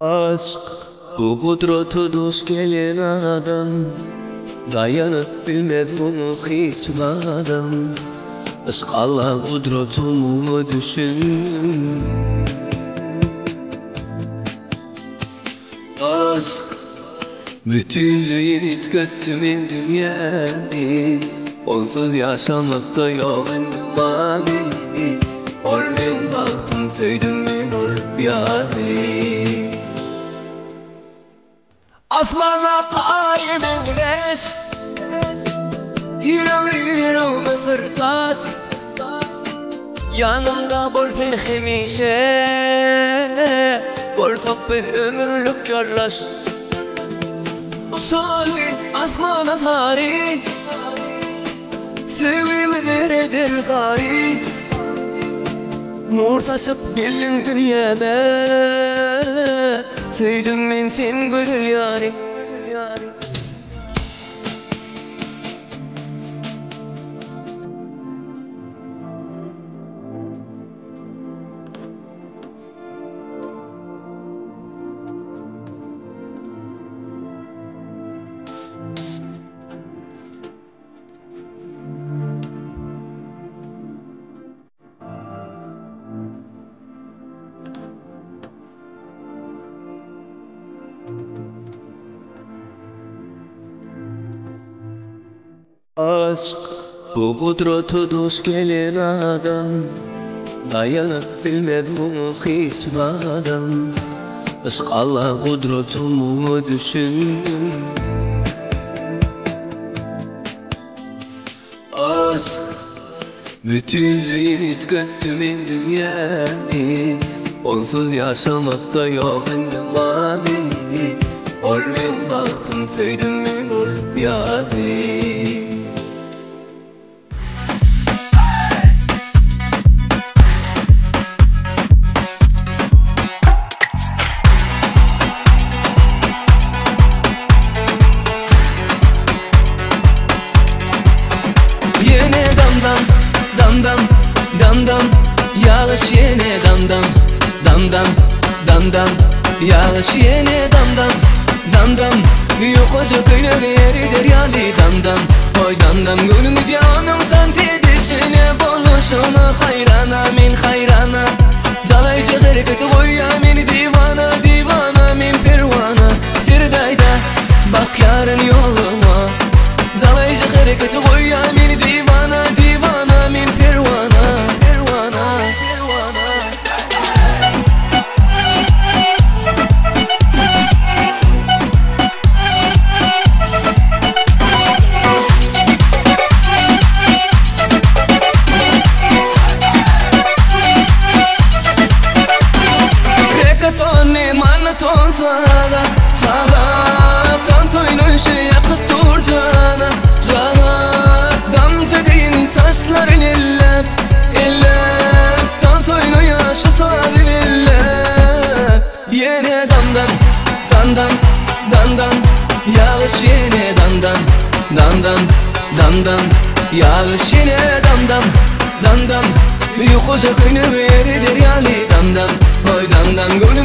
Aşk bu kudreti dost gelen adam, dayanıp bilmez bunu hiç adam. Aşk Allah kudretini düşün. Aşk bütünlüğünü tükettimin dünyayı, onsuz yaşamakta yok mani. Ormen baktım söyledim mi nur yani. Asmana kaimin res, yüreğime fırtas, yanımda bolsun hemişe, bolsak biz ömürlük yoldaş. Salih asmana tarih, sevgimizdir gari. Nur saçıp geldin dünyama, söyledim ben sen güzel yarim. Aşk bu kudreti dost gelen adam, dayanıp bilmez bunu hiç adam. Aşk Allah kudretini düşün. Aşk bütünlüğünü tükettimin dünyayı, onsuz yaşamakta yok mani. Ormen baktım söyledim mi nur yani. Yine dam dam, yağış yine dam dam, yağış yine dam dam, yok hoca kıyna veridir yani dam, oy dam, gönlüm canım tant edişine, boluşuna hayrana, min hayrana, zalaycı hareketi koya min divana, min pervana, sirdayda, bak yarın yoluma, zalaycı hareketi koya min divana, min pervana. Yağış yine dam, yağış yine dam, yok hoca kıyna veridir yani dam, oy dam, gönlüm